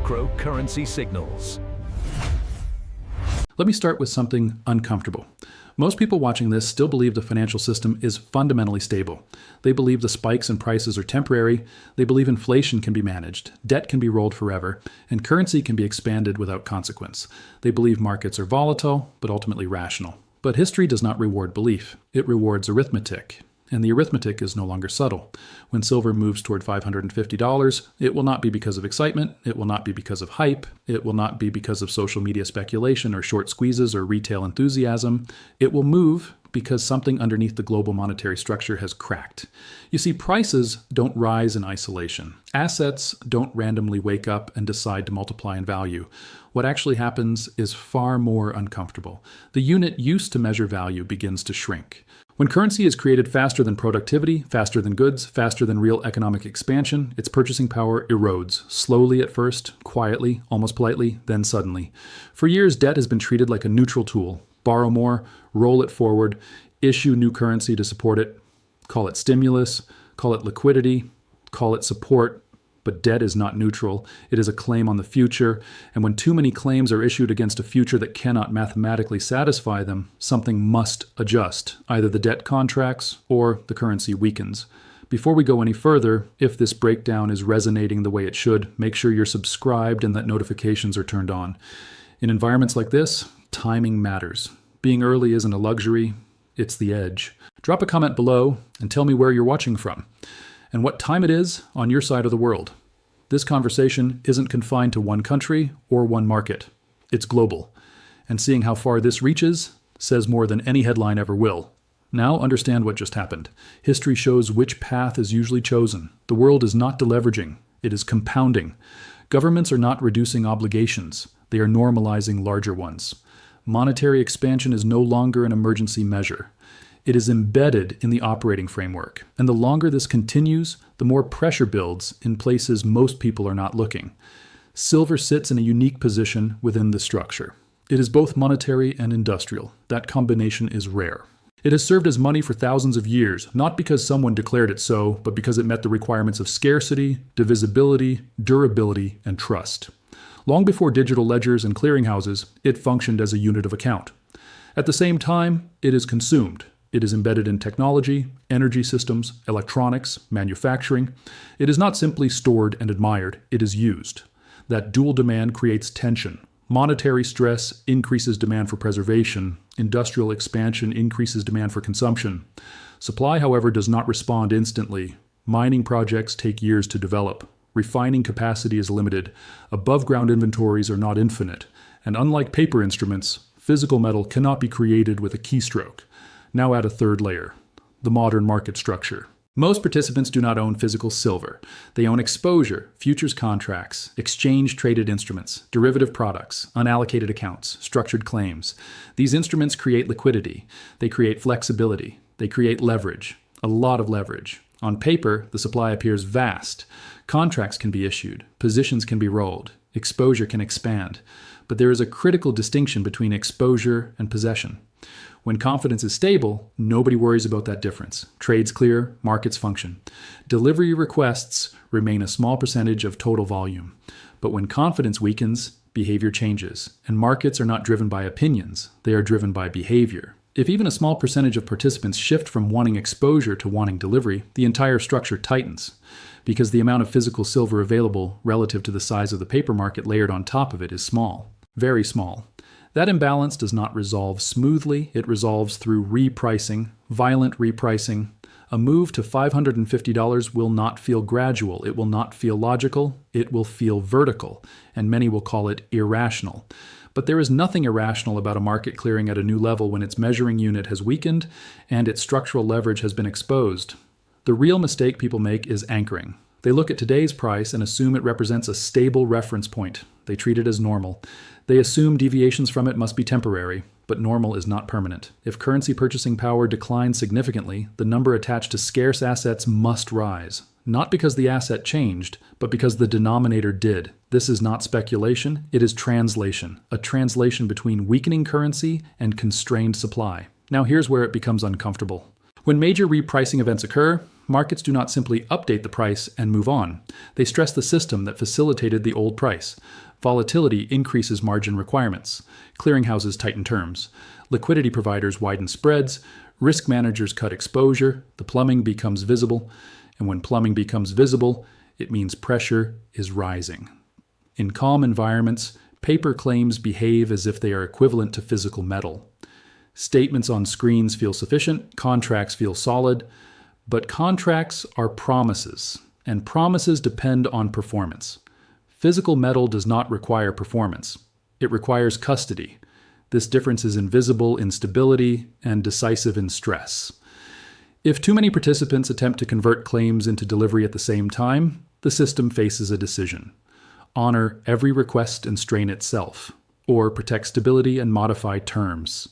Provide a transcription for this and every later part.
macro currency signals. Let me start with something uncomfortable. Most people watching this still believe the financial system is fundamentally stable. They believe the spikes in prices are temporary, they believe inflation can be managed, debt can be rolled forever, and currency can be expanded without consequence. They believe markets are volatile, but ultimately rational. But history does not reward belief. It rewards arithmetic. And the arithmetic is no longer subtle. When silver moves toward $550, it will not be because of excitement, it will not be because of hype, it will not be because of social media speculation or short squeezes or retail enthusiasm. It will move because something underneath the global monetary structure has cracked. You see, prices don't rise in isolation. Assets don't randomly wake up and decide to multiply in value. What actually happens is far more uncomfortable. The unit used to measure value begins to shrink. When currency is created faster than productivity, faster than goods, faster than real economic expansion, its purchasing power erodes, slowly at first, quietly, almost politely, then suddenly. For years, debt has been treated like a neutral tool. Borrow more, roll it forward, issue new currency to support it. Call it stimulus, call it liquidity, call it support. But debt is not neutral. It is a claim on the future, and when too many claims are issued against a future that cannot mathematically satisfy them, something must adjust. Either the debt contracts or the currency weakens. Before we go any further, if this breakdown is resonating the way it should, make sure you're subscribed and that notifications are turned on. In environments like this, timing matters. Being early isn't a luxury, it's the edge. Drop a comment below and tell me where you're watching from and what time it is on your side of the world. This conversation isn't confined to one country or one market. It's global. And seeing how far this reaches says more than any headline ever will. Now understand what just happened. History shows which path is usually chosen. The world is not deleveraging. It is compounding. Governments are not reducing obligations. They are normalizing larger ones. Monetary expansion is no longer an emergency measure. It is embedded in the operating framework. And the longer this continues, the more pressure builds in places most people are not looking. Silver sits in a unique position within the structure. It is both monetary and industrial. That combination is rare. It has served as money for thousands of years, not because someone declared it so, but because it met the requirements of scarcity, divisibility, durability, and trust. Long before digital ledgers and clearinghouses, it functioned as a unit of account. At the same time, it is consumed. It is embedded in technology, energy systems, electronics, manufacturing. It is not simply stored and admired, it is used. That dual demand creates tension. Monetary stress increases demand for preservation. Industrial expansion increases demand for consumption. Supply, however, does not respond instantly. Mining projects take years to develop. Refining capacity is limited. Above-ground inventories are not infinite. And unlike paper instruments, physical metal cannot be created with a keystroke. Now add a third layer, the modern market structure. Most participants do not own physical silver. They own exposure, futures contracts, exchange-traded instruments, derivative products, unallocated accounts, structured claims. These instruments create liquidity. They create flexibility. They create leverage, a lot of leverage. On paper, the supply appears vast. Contracts can be issued. Positions can be rolled. Exposure can expand. But there is a critical distinction between exposure and possession. When confidence is stable, nobody worries about that difference. Trades clear, markets function. Delivery requests remain a small percentage of total volume. But when confidence weakens, behavior changes. And markets are not driven by opinions, they are driven by behavior. If even a small percentage of participants shift from wanting exposure to wanting delivery, the entire structure tightens. Because the amount of physical silver available relative to the size of the paper market layered on top of it is small. Very small. That imbalance does not resolve smoothly. It resolves through repricing, violent repricing. A move to $550 will not feel gradual. It will not feel logical. It will feel vertical, and many will call it irrational. But there is nothing irrational about a market clearing at a new level when its measuring unit has weakened and its structural leverage has been exposed. The real mistake people make is anchoring. They look at today's price and assume it represents a stable reference point. They treat it as normal. They assume deviations from it must be temporary, but normal is not permanent. If currency purchasing power declines significantly, the number attached to scarce assets must rise. Not because the asset changed, but because the denominator did. This is not speculation, it is translation. A translation between weakening currency and constrained supply. Now here's where it becomes uncomfortable. When major repricing events occur, markets do not simply update the price and move on. They stress the system that facilitated the old price. Volatility increases margin requirements. Clearinghouses tighten terms. Liquidity providers widen spreads. Risk managers cut exposure. The plumbing becomes visible. And when plumbing becomes visible, it means pressure is rising. In calm environments, paper claims behave as if they are equivalent to physical metal. Statements on screens feel sufficient, contracts feel solid, but contracts are promises, and promises depend on performance. Physical metal does not require performance. It requires custody. This difference is invisible in stability and decisive in stress. If too many participants attempt to convert claims into delivery at the same time, the system faces a decision. Honor every request and strain itself, or protect stability and modify terms.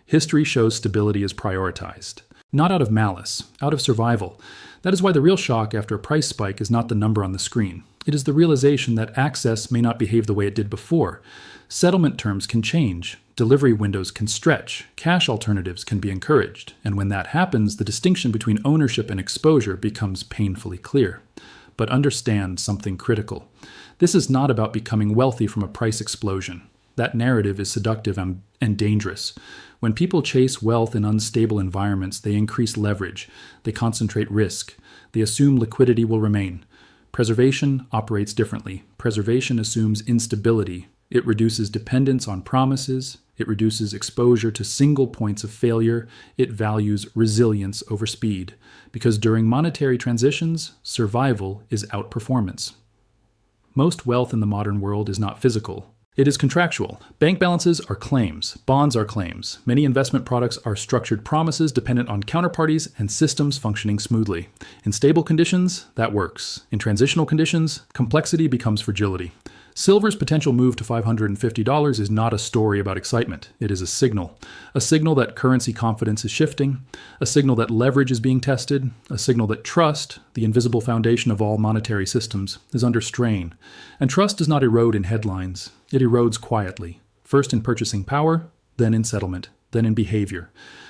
History shows stability is prioritized. Not out of malice, out of survival. That is why the real shock after a price spike is not the number on the screen. It is the realization that access may not behave the way it did before. Settlement terms can change. Delivery windows can stretch. Cash alternatives can be encouraged. And when that happens, the distinction between ownership and exposure becomes painfully clear. But understand something critical. This is not about becoming wealthy from a price explosion. That narrative is seductive and dangerous. When people chase wealth in unstable environments, they increase leverage. They concentrate risk. They assume liquidity will remain. Preservation operates differently. Preservation assumes instability. It reduces dependence on promises. It reduces exposure to single points of failure. It values resilience over speed. Because during monetary transitions, survival is outperformance. Most wealth in the modern world is not physical. It is contractual. Bank balances are claims. Bonds are claims. Many investment products are structured promises dependent on counterparties and systems functioning smoothly. In stable conditions, that works. In transitional conditions, complexity becomes fragility. Silver's potential move to $550 is not a story about excitement. It is a signal that currency confidence is shifting, a signal that leverage is being tested, a signal that trust, the invisible foundation of all monetary systems, is under strain. And trust does not erode in headlines. It erodes quietly, first in purchasing power, then in settlement, then in behavior.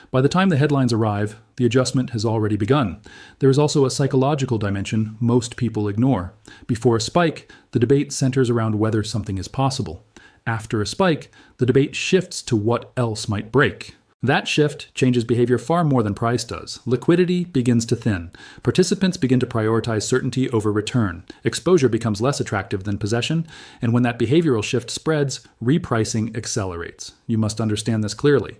By the time the headlines arrive, the adjustment has already begun. There is also a psychological dimension most people ignore. Before a spike, the debate centers around whether something is possible. After a spike, the debate shifts to what else might break. That shift changes behavior far more than price does. Liquidity begins to thin. Participants begin to prioritize certainty over return. Exposure becomes less attractive than possession, and when that behavioral shift spreads, repricing accelerates. You must understand this clearly.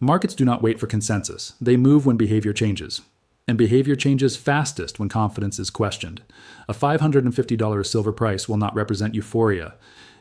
Markets do not wait for consensus. They move when behavior changes. And behavior changes fastest when confidence is questioned. A $550 silver price will not represent euphoria.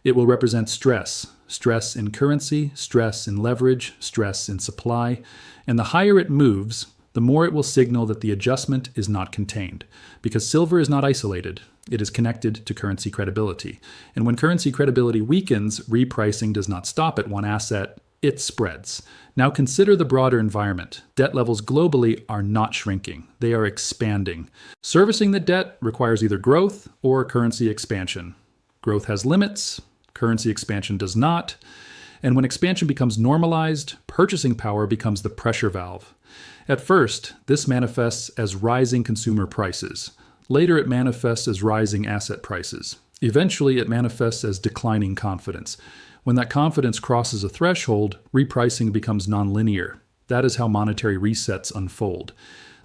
It will represent stress. Stress in currency, stress in leverage, stress in supply. And the higher it moves, the more it will signal that the adjustment is not contained. Because silver is not isolated. It is connected to currency credibility. And when currency credibility weakens, repricing does not stop at one asset. It spreads. Now consider the broader environment. Debt levels globally are not shrinking. They are expanding. Servicing the debt requires either growth or currency expansion. Growth has limits. Currency expansion does not. And when expansion becomes normalized, purchasing power becomes the pressure valve. At first, this manifests as rising consumer prices. Later, it manifests as rising asset prices. Eventually, it manifests as declining confidence. When that confidence crosses a threshold, repricing becomes nonlinear. That is how monetary resets unfold.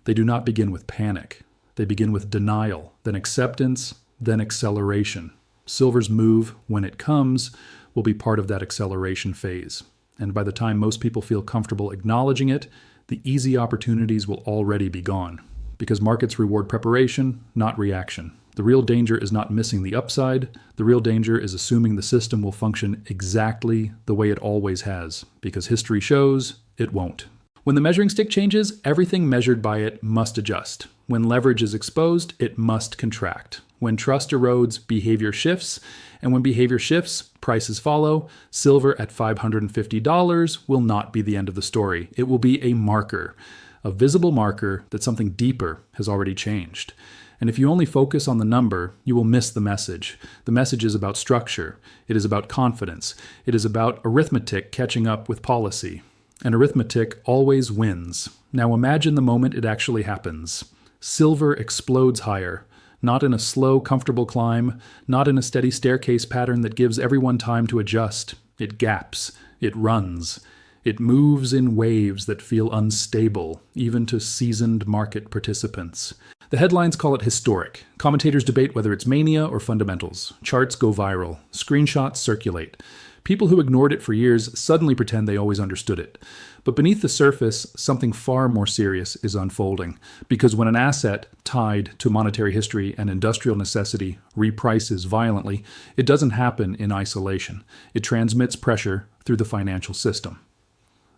They do not begin with panic. They begin with denial, then acceptance, then acceleration. Silver's move, when it comes, will be part of that acceleration phase. And by the time most people feel comfortable acknowledging it, the easy opportunities will already be gone. Because markets reward preparation, not reaction. The real danger is not missing the upside. The real danger is assuming the system will function exactly the way it always has, because history shows it won't. When the measuring stick changes, everything measured by it must adjust. When leverage is exposed, it must contract. When trust erodes, behavior shifts. And when behavior shifts, prices follow. Silver at $550 will not be the end of the story. It will be a marker, a visible marker that something deeper has already changed. And if you only focus on the number, you will miss the message. The message is about structure. It is about confidence. It is about arithmetic catching up with policy. and arithmetic always wins. Now imagine the moment it actually happens. Silver explodes higher, not in a slow, comfortable climb, not in a steady staircase pattern that gives everyone time to adjust. It gaps, it runs, it moves in waves that feel unstable, even to seasoned market participants. The headlines call it historic. Commentators debate whether it's mania or fundamentals. Charts go viral. Screenshots circulate. People who ignored it for years suddenly pretend they always understood it. But beneath the surface, something far more serious is unfolding. Because when an asset tied to monetary history and industrial necessity reprices violently, it doesn't happen in isolation. It transmits pressure through the financial system.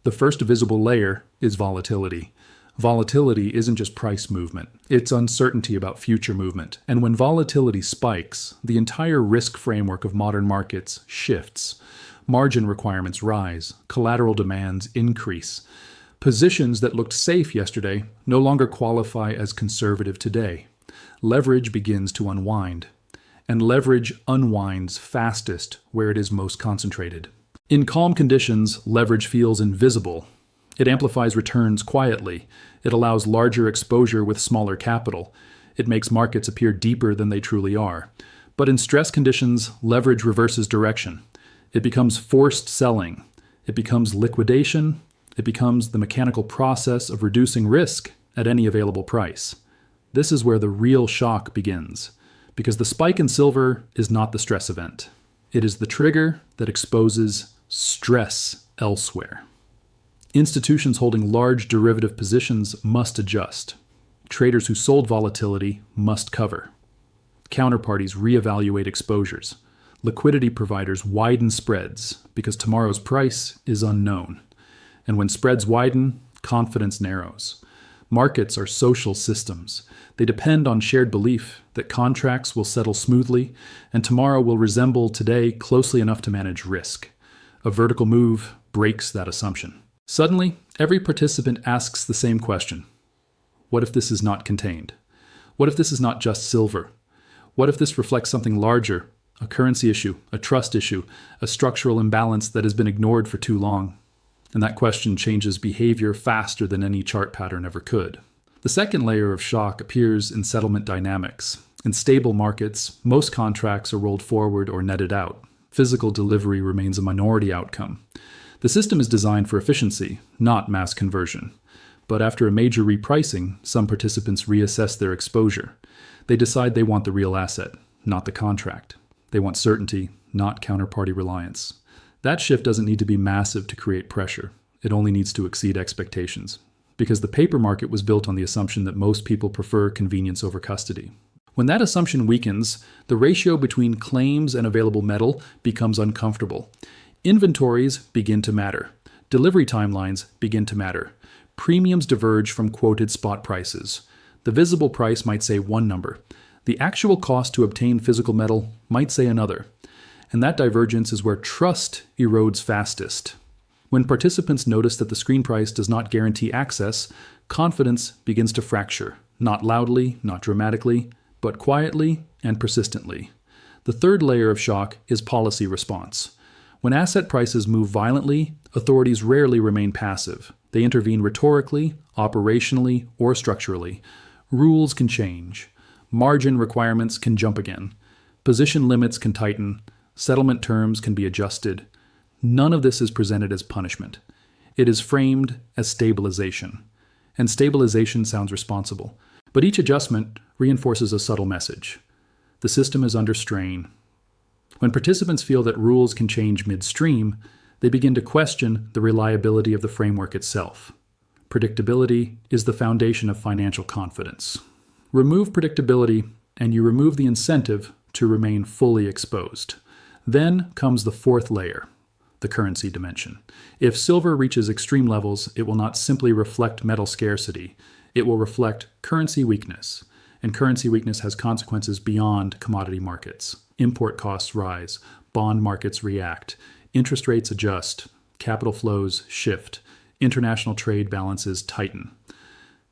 The first visible layer is volatility. Volatility isn't just price movement, it's uncertainty about future movement. And when volatility spikes, the entire risk framework of modern markets shifts. Margin requirements rise, collateral demands increase. Positions that looked safe yesterday no longer qualify as conservative today. Leverage begins to unwind. And leverage unwinds fastest where it is most concentrated. In calm conditions, leverage feels invisible. It amplifies returns quietly. It allows larger exposure with smaller capital. It makes markets appear deeper than they truly are. But in stress conditions, leverage reverses direction. It becomes forced selling. It becomes liquidation. It becomes the mechanical process of reducing risk at any available price. This is where the real shock begins, because the spike in silver is not the stress event. It is the trigger that exposes stress elsewhere. Institutions holding large derivative positions must adjust. Traders who sold volatility must cover. Counterparties reevaluate exposures. Liquidity providers widen spreads because tomorrow's price is unknown. And when spreads widen, confidence narrows. Markets are social systems. They depend on shared belief that contracts will settle smoothly and tomorrow will resemble today closely enough to manage risk. A vertical move breaks that assumption. Suddenly, every participant asks the same question. What if this is not contained? What if this is not just silver? What if this reflects something larger, a currency issue, a trust issue, a structural imbalance that has been ignored for too long? And that question changes behavior faster than any chart pattern ever could. The second layer of shock appears in settlement dynamics. In stable markets, most contracts are rolled forward or netted out. Physical delivery remains a minority outcome. The system is designed for efficiency, not mass conversion. But after a major repricing, some participants reassess their exposure. They decide they want the real asset, not the contract. They want certainty, not counterparty reliance. That shift doesn't need to be massive to create pressure. It only needs to exceed expectations. Because the paper market was built on the assumption that most people prefer convenience over custody. When that assumption weakens, the ratio between claims and available metal becomes uncomfortable. Inventories begin to matter. Delivery timelines begin to matter. Premiums diverge from quoted spot prices. The visible price might say one number. The actual cost to obtain physical metal might say another. And that divergence is where trust erodes fastest. When participants notice that the screen price does not guarantee access, confidence begins to fracture. Not loudly, not dramatically, but quietly and persistently. The third layer of shock is policy response. When asset prices move violently, authorities rarely remain passive. They intervene rhetorically, operationally, or structurally. Rules can change. Margin requirements can jump again. Position limits can tighten. Settlement terms can be adjusted. None of this is presented as punishment. It is framed as stabilization. And stabilization sounds responsible. But each adjustment reinforces a subtle message. The system is under strain. When participants feel that rules can change midstream, they begin to question the reliability of the framework itself. Predictability is the foundation of financial confidence. Remove predictability, and you remove the incentive to remain fully exposed. Then comes the fourth layer, the currency dimension. If silver reaches extreme levels, it will not simply reflect metal scarcity. It will reflect currency weakness. And currency weakness has consequences beyond commodity markets. Import costs rise, bond markets react, interest rates adjust, capital flows shift, international trade balances tighten.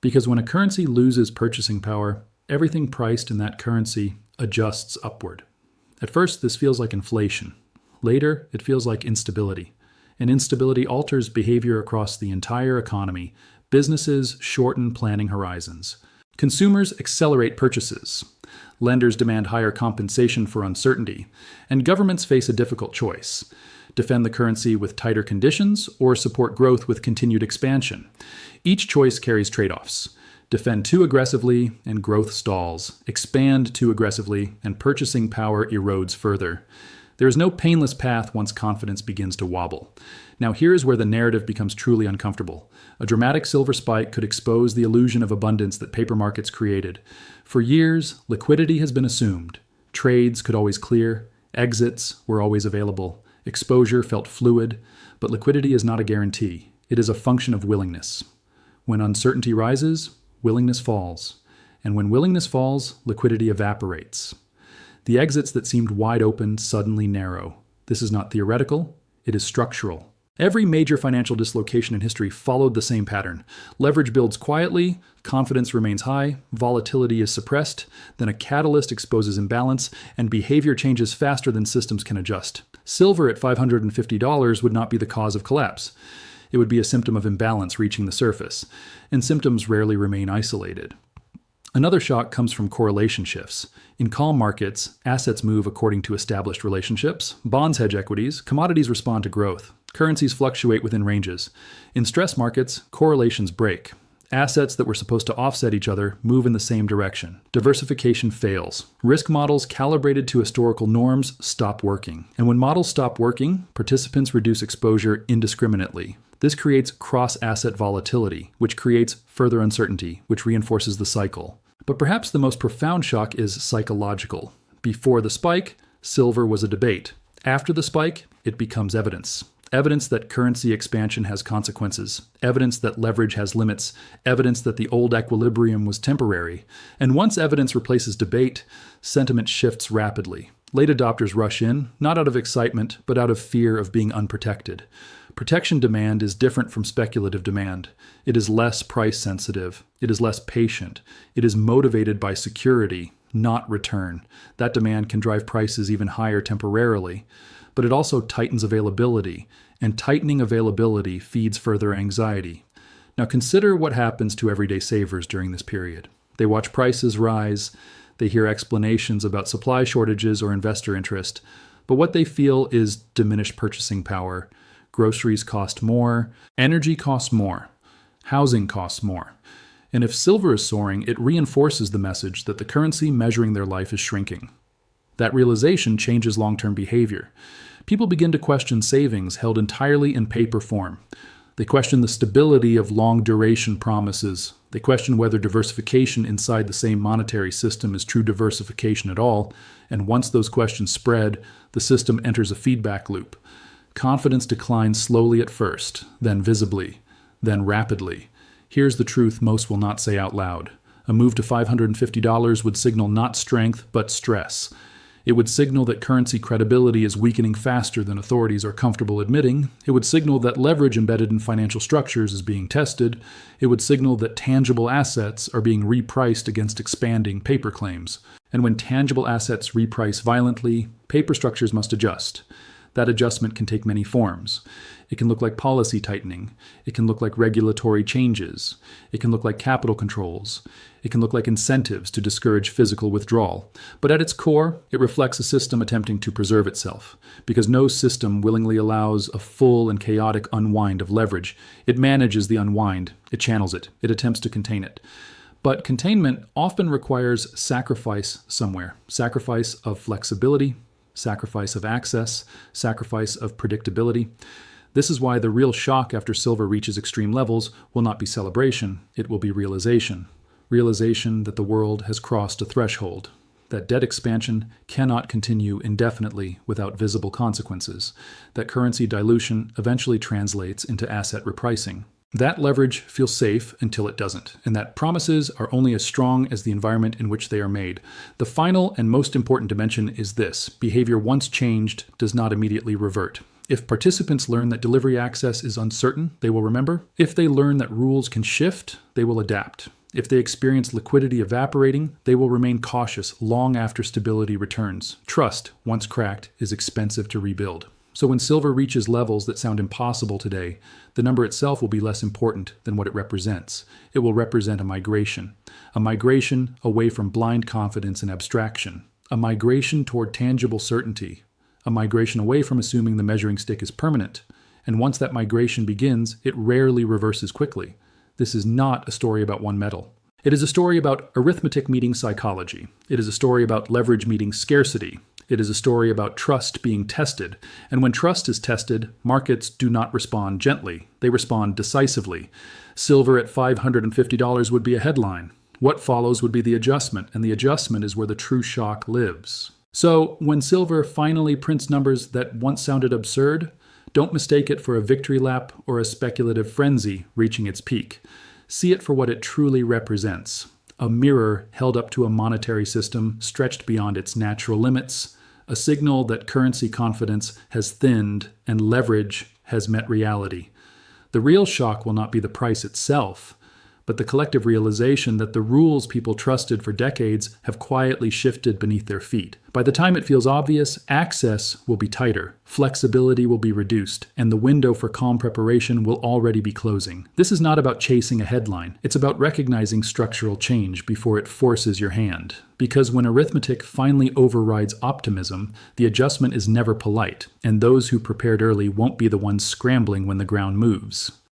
Because when a currency loses purchasing power, everything priced in that currency adjusts upward. At first, this feels like inflation. Later, it feels like instability. and instability alters behavior across the entire economy. Businesses shorten planning horizons. Consumers accelerate purchases. Lenders demand higher compensation for uncertainty, and governments face a difficult choice: defend the currency with tighter conditions or support growth with continued expansion. Each choice carries trade-offs. Defend too aggressively and growth stalls. Expand too aggressively and purchasing power erodes further. There is no painless path once confidence begins to wobble. Now here's where the narrative becomes truly uncomfortable. A dramatic silver spike could expose the illusion of abundance that paper markets created. For years, liquidity has been assumed. Trades could always clear. Exits were always available. Exposure felt fluid. But liquidity is not a guarantee. It is a function of willingness. When uncertainty rises, willingness falls. And when willingness falls, liquidity evaporates. The exits that seemed wide open suddenly narrow. This is not theoretical, it is structural. Every major financial dislocation in history followed the same pattern. Leverage builds quietly, confidence remains high, volatility is suppressed, then a catalyst exposes imbalance, and behavior changes faster than systems can adjust. Silver at $550 would not be the cause of collapse. It would be a symptom of imbalance reaching the surface, and symptoms rarely remain isolated. Another shock comes from correlation shifts. In calm markets, assets move according to established relationships. Bonds hedge equities. Commodities respond to growth. Currencies fluctuate within ranges. In stress markets, correlations break. Assets that were supposed to offset each other move in the same direction. Diversification fails. Risk models calibrated to historical norms stop working. And when models stop working, participants reduce exposure indiscriminately. This creates cross-asset volatility, which creates further uncertainty, which reinforces the cycle. But perhaps the most profound shock is psychological. Before the spike, silver was a debate. After the spike, it becomes evidence. Evidence that currency expansion has consequences. Evidence that leverage has limits. Evidence that the old equilibrium was temporary. And once evidence replaces debate, sentiment shifts rapidly. Late adopters rush in, not out of excitement, but out of fear of being unprotected. Protection demand is different from speculative demand. It is less price sensitive. It is less patient. It is motivated by security, not return. That demand can drive prices even higher temporarily. But it also tightens availability, and tightening availability feeds further anxiety. Now consider what happens to everyday savers during this period. They watch prices rise. They hear explanations about supply shortages or investor interest. But what they feel is diminished purchasing power. Groceries cost more, energy costs more, housing costs more. And if silver is soaring, it reinforces the message that the currency measuring their life is shrinking. That realization changes long-term behavior. People begin to question savings held entirely in paper form. They question the stability of long-duration promises. They question whether diversification inside the same monetary system is true diversification at all. And once those questions spread, the system enters a feedback loop. Confidence declines slowly at first, then visibly, then rapidly. Here's the truth most will not say out loud. A move to $550 would signal not strength, but stress. It would signal that currency credibility is weakening faster than authorities are comfortable admitting. It would signal that leverage embedded in financial structures is being tested. It would signal that tangible assets are being repriced against expanding paper claims. And when tangible assets reprice violently, paper structures must adjust. That adjustment can take many forms. It can look like policy tightening. It can look like regulatory changes. It can look like capital controls. It can look like incentives to discourage physical withdrawal. But at its core, it reflects a system attempting to preserve itself. Because no system willingly allows a full and chaotic unwind of leverage. It manages the unwind. It channels it. It attempts to contain it. But containment often requires sacrifice somewhere. Sacrifice of flexibility, sacrifice of access, sacrifice of predictability. This is why the real shock after silver reaches extreme levels will not be celebration, it will be realization. Realization that the world has crossed a threshold, that debt expansion cannot continue indefinitely without visible consequences, that currency dilution eventually translates into asset repricing. That leverage feels safe until it doesn't, and that promises are only as strong as the environment in which they are made. The final and most important dimension is this: behavior once changed does not immediately revert. If participants learn that delivery access is uncertain, they will remember. If they learn that rules can shift, they will adapt. If they experience liquidity evaporating, they will remain cautious long after stability returns. Trust, once cracked, is expensive to rebuild. So when silver reaches levels that sound impossible today, the number itself will be less important than what it represents. It will represent a migration away from blind confidence and abstraction, a migration toward tangible certainty, a migration away from assuming the measuring stick is permanent. And once that migration begins, it rarely reverses quickly. This is not a story about one metal. It is a story about arithmetic meeting psychology. It is a story about leverage meeting scarcity. It is a story about trust being tested. And when trust is tested, markets do not respond gently. They respond decisively. Silver at $550 would be a headline. What follows would be the adjustment, and the adjustment is where the true shock lives. So when silver finally prints numbers that once sounded absurd, don't mistake it for a victory lap or a speculative frenzy reaching its peak. See it for what it truly represents: a mirror held up to a monetary system stretched beyond its natural limits, a signal that currency confidence has thinned and leverage has met reality. The real shock will not be the price itself, but the collective realization that the rules people trusted for decades have quietly shifted beneath their feet. By the time it feels obvious, access will be tighter, flexibility will be reduced, and the window for calm preparation will already be closing. This is not about chasing a headline. It's about recognizing structural change before it forces your hand. Because when arithmetic finally overrides optimism, the adjustment is never polite, and those who prepared early won't be the ones scrambling when the ground moves.